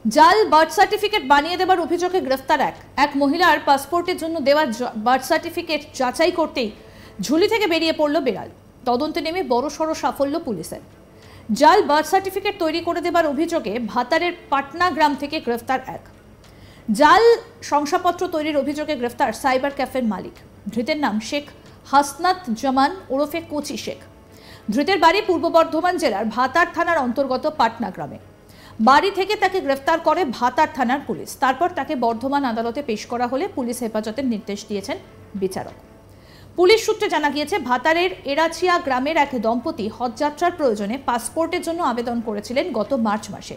জাল birth certificate বানিয়ে দেবার অভিযোগে গ্রেফতার এক মহিলার পাসপোর্টের জন্য দেওয়া বার্থ সার্টিফিকেট যাচাই করতেই ঝুলি থেকে বেরিয়ে পড়ল বেড়াল। তদন্তে নেমে বড়সড় সাফল্য পুলিশের। জাল বার্থ সার্টিফিকেট তৈরি করে দেবার অভিযোগে ভাতারের পাটনা গ্রাম থেকে গ্রেফতার এক। জাল শংসাপত্র তৈরির অভিযোগে গ্রেফতার সাইবার ক্যাফের মালিক। ধৃতের নাম শেখ হাসনাত জামান ওরফে কোচি শেখ। ধৃতের বাড়ি পূর্ব বর্ধমান জেলার ভাতার থানার অন্তর্গত পাটনা গ্রামে। বাড়ি থেকে তাকে গ্রেফতার করে ভাতার থানার পুলিশ। তারপর তাকে বর্ধমান আদালতে পেশ করা হলে পুলিশ হেফাজতের নির্দেশ দিয়েছেন বিচারক। পুলিশ সূত্রে জানা গিয়েছে, ভাতারের এরাচিয়া গ্রামের এক দম্পতি হজযাত্রার প্রয়োজনে পাসপোর্টের জন্য আবেদন করেছিলেন গত মার্চ মাসে।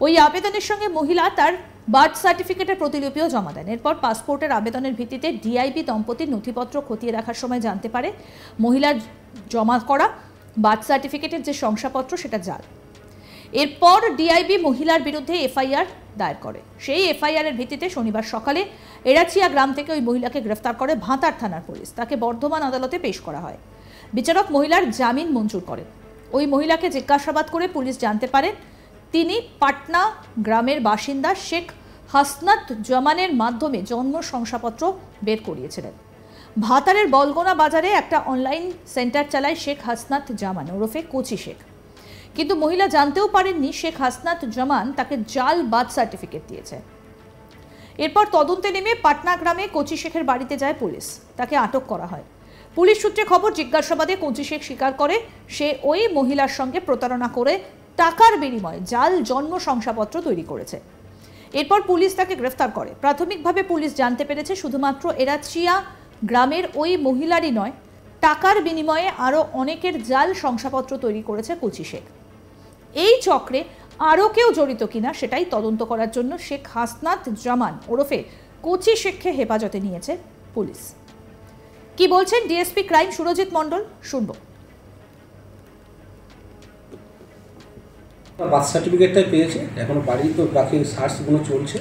ওই আবেদনের সঙ্গে মহিলা তার বার্থ সার্টিফিকেটের প্রতিলিপিও জমা দেন। এরপর পাসপোর্টের আবেদনের ভিত্তিতে ডিআইবি দম্পতির নথিপত্র খতিয়ে রাখার সময় জানতে পারে মহিলার জমা করা বার্থ সার্টিফিকেটের যে শংসাপত্র সেটা জাল। এরপর ডিআইবি মহিলার বিরুদ্ধে এফআইআর দায়ের করে। সেই এফআইআর এর ভিত্তিতে শনিবার সকালে এরাচিয়া গ্রাম থেকে ওই মহিলাকে গ্রেফতার করে ভাতার থানার পুলিশ। তাকে বর্ধমান আদালতে পেশ করা হয়। বিচারক মহিলার জামিন মঞ্জুর করেন। ওই মহিলাকে জিজ্ঞাসাবাদ করে পুলিশ জানতে পারেন তিনি পাটনা গ্রামের বাসিন্দা শেখ হাসনাত জামানের মাধ্যমে জন্ম শংসাপত্র বের করিয়েছিলেন। ভাতারের বলগোনা বাজারে একটা অনলাইন সেন্টার চালায় শেখ হাসনাত জামান ওরফে কোচি শেখ। কিন্তু মহিলা জানতেও পারেননি শেখ হাসনাত জামান তাকে জাল বার্থ সার্টিফিকেট দিয়েছে। এরপর তদন্তে নেমে পাটনা গ্রামে কোচি শেখের বাড়িতে যায় পুলিশ। তাকে আটক করা হয়। পুলিশ সূত্রে খবর, জিজ্ঞাসাবাদে কোচি শেখ স্বীকার করে সে ওই মহিলার সঙ্গে প্রতারণা করে টাকার বিনিময়ে জাল জন্ম শংসাপত্র তৈরি করেছে। এরপর পুলিশ তাকে গ্রেফতার করে। প্রাথমিকভাবে পুলিশ জানতে পেরেছে শুধুমাত্র এরাচিয়া গ্রামের ওই মহিলারই নয়, টাকার বিনিময়ে আরও অনেকের জাল শংসাপত্র তৈরি করেছে কোচি শেখ। এই চক্রে আরও কেউ জড়িত কিনা সেটাই তদন্ত করার জন্য শেখ হাসনাত জামান ওরফে কোচি শেখকে হেফাজতে নিয়েছে পুলিশ। কি বলছেন ডিএসপি ক্রাইম সুরজিৎ মণ্ডল, শুনব। বার্থ সার্টিফিকেটটাই পেয়েছে, এখনো বাড়ি তো বাকি সার্চগুলো চলছে,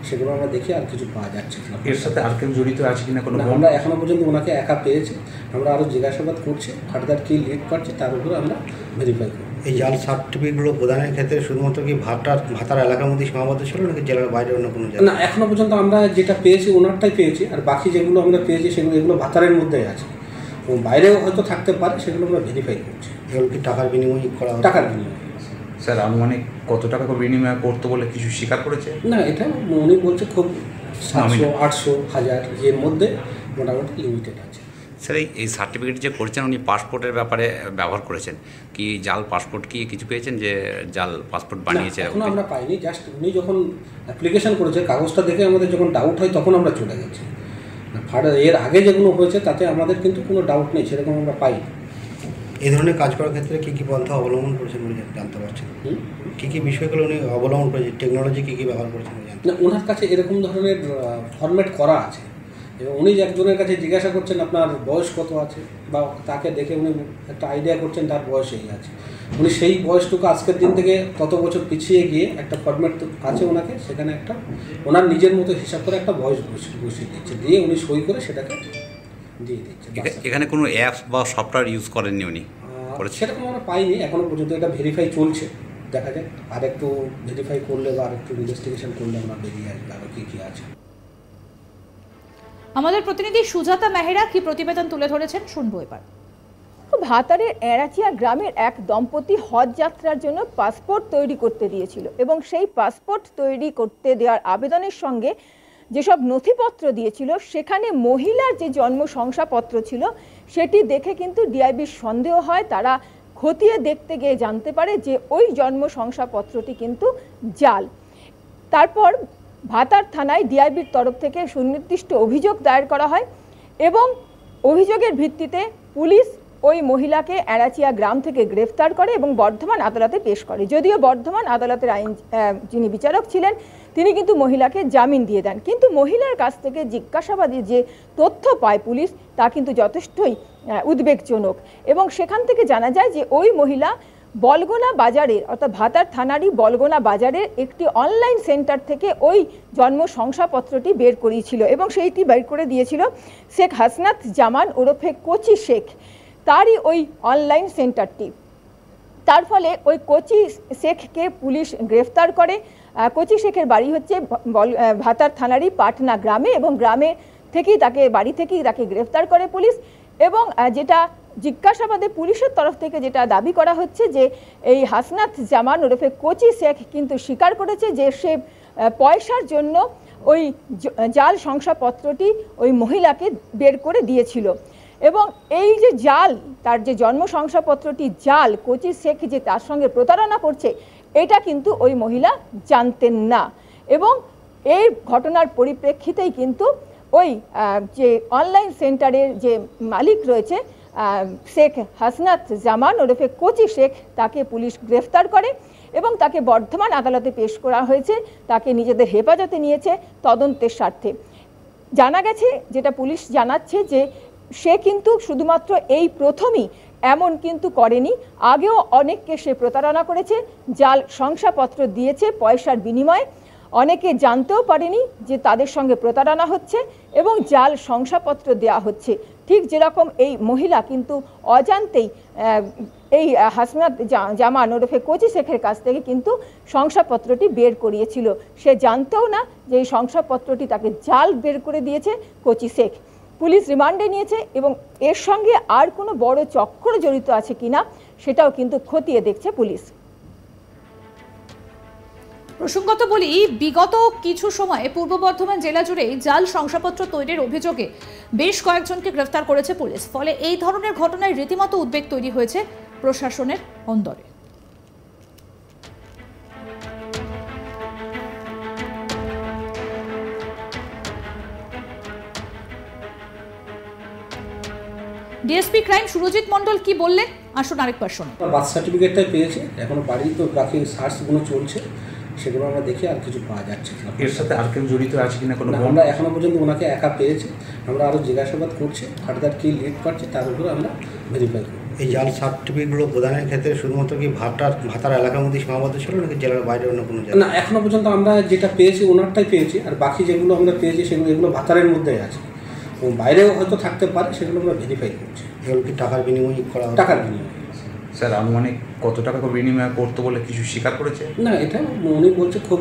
সেগুলো আমরা দেখি আর কিছু পাওয়া যাচ্ছে না। এর সাথে আর কেউ জড়িত আছে কিনা কোনো? আমরা এখনো পর্যন্ত ওনাকে একা পেয়েছি। আমরা আরও জিজ্ঞাসাবাদ করছি, ফার্দার কী লিড পাচ্ছে তার উপরে আমরা ভেরিফাই করব। এই জাল সার্টিফিকেটগুলো প্রদানের ক্ষেত্রে শুধুমাত্র কি ভাতার এলাকার মধ্যে সীমাবদ্ধ ছিল নাকি জেলার বাইরে অন্য কোনো জায়গা? না, এখনো পর্যন্ত আমরা যেটা পেয়েছি ওনারটাই পেয়েছি, আর বাকি যেগুলো আমরা পেয়েছি সেগুলো এগুলো ভাতারের মধ্যেই আছে, এবং বাইরেও হয়তো থাকতে পারে, সেগুলো আমরা ভেরিফাই করছি। এগুলো কি টাকার বিনিময়ে করা? টাকার বিনিময়ে। স্যার আনুমানিক কত টাকা বিনিময় করতে বলে কিছু স্বীকার করেছে? না, এটা উনি বলছে খুব 700, 800, 1000 এর মধ্যে মোটামুটি লিমিটেড আছে। স্যার এই সার্টিফিকেট যে করেছেন উনি পাসপোর্টের ব্যাপারে ব্যবহার করেছেন কি? জাল পাসপোর্ট কি কিছু পেয়েছেন যে জাল পাসপোর্ট বানিয়েছে? এখনো আমরা পাইনি। জাস্ট উনি যখন অ্যাপ্লিকেশন করেছে কাগজটা দেখে আমাদের যখন ডাউট হয় তখন আমরা চলে গেছি। এর আগে যেগুলো হয়েছে তাতে আমাদের কিন্তু কোনো ডাউট নেই, সেরকম আমরা পাই। এই ধরনের কাজ করার ক্ষেত্রে কী কী পন্থা অবলম্বন করেছেন উনি জানতে পারছেন? কী কী বিষয়গুলো উনি অবলম্বন করেছেন? টেকনোলজি কী কী ব্যবহার করেছেন? না, ওনার কাছে এরকম ধরনের ফরম্যাট করা আছে, এবং উনি একজনের কাছে জিজ্ঞাসা করছেন আপনার বয়স কত আছে, বা তাকে দেখে উনি একটা আইডিয়া করছেন তার বয়স এই আছে। উনি সেই বয়সটুকু আজকের দিন থেকে তত বছর পিছিয়ে গিয়ে একটা ফরম্যাট আছে ওনাকে, সেখানে একটা ওনার নিজের মতো হিসাব করে একটা বয়স বসিয়ে দিচ্ছে, দিয়ে উনি সই করে সেটাকে দিয়ে দিচ্ছে। এখানে কোনো অ্যাপস বা সফটওয়্যার ইউজ করেননি উনি? সেরকম আমরা পাইনি এখনো পর্যন্ত। এটা ভেরিফাই চলছে, দেখা যাক আর একটু ভেরিফাই করলে বা আর একটু ইনভেস্টিগেশন করলে আমরা বেরিয়ে আসবে আরও কী কী আছে। আমাদের প্রতিনিধি সুজাতা মেহরা কি প্রতিবেদন তুলে ধরেছেন, শুনবো এবার। ভাতারের এরাচিয়া গ্রামের এক দম্পতি হজ যাত্রার জন্য পাসপোর্ট তৈরি করতে দিয়েছিল, এবং সেই পাসপোর্ট তৈরি করতে দেওয়ার আবেদনের সঙ্গে যেসব নথিপত্র দিয়েছিল সেখানে মহিলার যে জন্ম শংসাপত্র ছিল সেটি দেখে কিন্তু ডিআইবির সন্দেহ হয়। তারা খতিয়ে দেখতে গিয়ে জানতে পারে যে ওই জন্ম শংসাপত্রটি কিন্তু জাল। তারপর ভাতার থানায় ডিআইবির তরফ থেকে সুনির্দিষ্ট অভিযোগ দায়ের করা হয়, এবং অভিযোগের ভিত্তিতে পুলিশ ওই মহিলাকে এরাচিয়া গ্রাম থেকে গ্রেফতার করে এবং বর্ধমান আদালতে পেশ করে। যদিও বর্ধমান আদালতের যিনি বিচারক ছিলেন তিনি কিন্তু মহিলাকে জামিন দিয়ে দেন, কিন্তু মহিলার কাছ থেকে জিজ্ঞাসাবাদে যে তথ্য পায় পুলিশ তা কিন্তু যথেষ্টই উদ্বেগজনক। এবং সেখান থেকে জানা যায় যে ওই মহিলা বলগোনা বাজারের, অর্থাৎ ভাতার থানারই বলগোনা বাজারের একটি অনলাইন সেন্টার থেকে ওই জন্ম শংসাপত্রটি বের করিয়েছিল, এবং সেইটি বের করে দিয়েছিল শেখ হাসনাত জামান ওরফে কোচি শেখ, তারই ওই অনলাইন সেন্টারটি। তার ফলে ওই কচি শেখকে পুলিশ গ্রেফতার করে। কচি শেখের বাড়ি হচ্ছে ভাতার থানারই পাটনা গ্রামে, এবং গ্রামে থেকেই বাড়ি থেকেই তাকে গ্রেফতার করে পুলিশ। এবং যেটা জিজ্ঞাসাবাদে পুলিশের তরফ থেকে যেটা দাবি করা হচ্ছে যে এই হাসনাত জামান ওরফে কচি শেখ কিন্তু স্বীকার করেছে যে সে পয়সার জন্য ওই জাল শংসাপত্রটি ওই মহিলাকে বের করে দিয়েছিল। এবং এই যে জাল, তার যে জন্ম শংসাপত্রটি জাল, কচি শেখ যে তার সঙ্গে প্রতারণা করছে এটা কিন্তু ওই মহিলা জানতেন না। এবং এই ঘটনার পরিপ্রেক্ষিতেই কিন্তু ওই যে অনলাইন সেন্টারের যে মালিক রয়েছে শেখ হাসনাত জামান ওরফে কচি শেখ, তাকে পুলিশ গ্রেফতার করে এবং তাকে বর্ধমান আদালতে পেশ করা হয়েছে। তাকে নিজেদের হেফাজতে নিয়েছে তদন্তের স্বার্থে। জানা গেছে, যেটা পুলিশ জানাচ্ছে, যে সে কিন্তু শুধুমাত্র এই প্রথমই এমন কিন্তু করেনি, আগেও অনেককে সে প্রতারণা করেছে, জাল শংসাপত্র দিয়েছে পয়সার বিনিময়ে। অনেকে জানতেও পারেনি যে তাদের সঙ্গে প্রতারণা হচ্ছে এবং জাল শংসাপত্র দেওয়া হচ্ছে। ঠিক যেরকম এই মহিলা কিন্তু অজান্তেই এই হাসনাত জামান ওরফে কচি শেখের কাছ থেকে কিন্তু শংসাপত্রটি বের করিয়েছিল। সে জানতেও না যে এই শংসাপত্রটি তাকে জাল বের করে দিয়েছে কচি শেখ। পুলিশ রিমান্ডে নিয়েছে এবং এর সঙ্গে আর কোনো বড় চক্র জড়িত আছে কিনা সেটাও কিন্তু খতিয়ে দেখছে পুলিশ। প্রসঙ্গত বলি, বিগত কিছু সময়ে পূর্ব বর্ধমান জেলা জুড়ে জাল শংসাপত্র তৈরির অভিযোগে বেশ কয়েকজনকে গ্রেফতার করেছে পুলিশ। ফলে এই ধরনের ঘটনায় রীতিমতো উদ্বেগ তৈরি হয়েছে প্রশাসনের অন্দরে। ডিএসপি ক্রাইম সুরজিৎ মণ্ডল কি বললেন, আসুন আরেকবার শুনুন। বার্থ সার্টিফিকেটটাই পেয়েছে, এখনো বাড়ি তো বাকি সার্চগুলো চলছে, সেগুলো আমরা দেখি আর কিছু পাওয়া যাচ্ছে না। এর সাথে আর কেউ জড়িত আছে কিনা কোনো? আমরা এখনো পর্যন্ত ওনাকে একা পেয়েছি, আমরা আরও জিজ্ঞাসাবাদ করছি, ফার্দার কী লিড করছে তার উপরে আমরা ভেরিফাই করি। এই জাল সার্টিফিকেটগুলো প্রদানের ক্ষেত্রে শুধুমাত্র কি ভাতার এলাকার মধ্যে সীমাবদ্ধ ছিল নাকি জেলার বাইরে অন্য কোনো জায়গা? না, এখনো পর্যন্ত আমরা যেটা পেয়েছি ওনারটাই পেয়েছি, আর বাকি যেগুলো আমরা পেয়েছি এগুলো ভাতারের মধ্যেই আছে, এবং বাইরেও হয়তো থাকতে পারে, সেগুলো আমরা ভেরিফাই করছি। এগুলো কি টাকার বিনিময় করা হয়? টাকার বিনিময়। স্যার আনুমানিক কত টাকা বিনিময় করতে বলে কিছু স্বীকার করেছে? না, এটা উনি বলছে খুব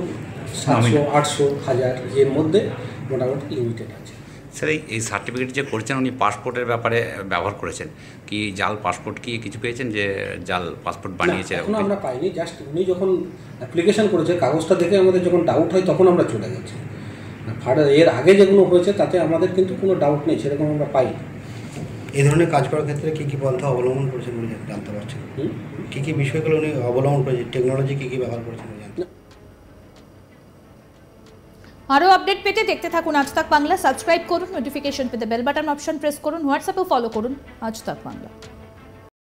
700, 800, 1000 এর মধ্যে মোটামুটি লিমিটেড আছে। স্যার এই সার্টিফিকেট যে করছেন উনি পাসপোর্টের ব্যাপারে ব্যবহার করেছেন কি? জাল পাসপোর্ট কি কিছু পেয়েছেন যে জাল পাসপোর্ট বানিয়েছে? এখন আমরা পাইনি, জাস্ট উনি যখন অ্যাপ্লিকেশন করেছে কাগজটা দেখে আমাদের যখন ডাউট হয় তখন আমরা চলে গেছি। এর আগে যেগুলো হয়েছে তাতে আমাদের কিন্তু কোনো ডাউট নেই, সেরকম আমরা পাইনি। এই ধরনের কাজ করার ক্ষেত্রে কী কী পন্থা অবলম্বন করেছেন বলে জানতে পারছেন? কী কী বিষয়গুলো উনি অবলম্বন করেছেন, টেকনোলজি কী কী ব্যবহার করেছেন জানতে? আরও আপডেট পেতে দেখতে থাকুন আজ তাক বাংলা। সাবস্ক্রাইব করুন, নোটিফিকেশন পেতে বেল বাটন অপশন প্রেস করুন, হোয়াটসঅ্যাপেও ফলো করুন আজ তাক বাংলা।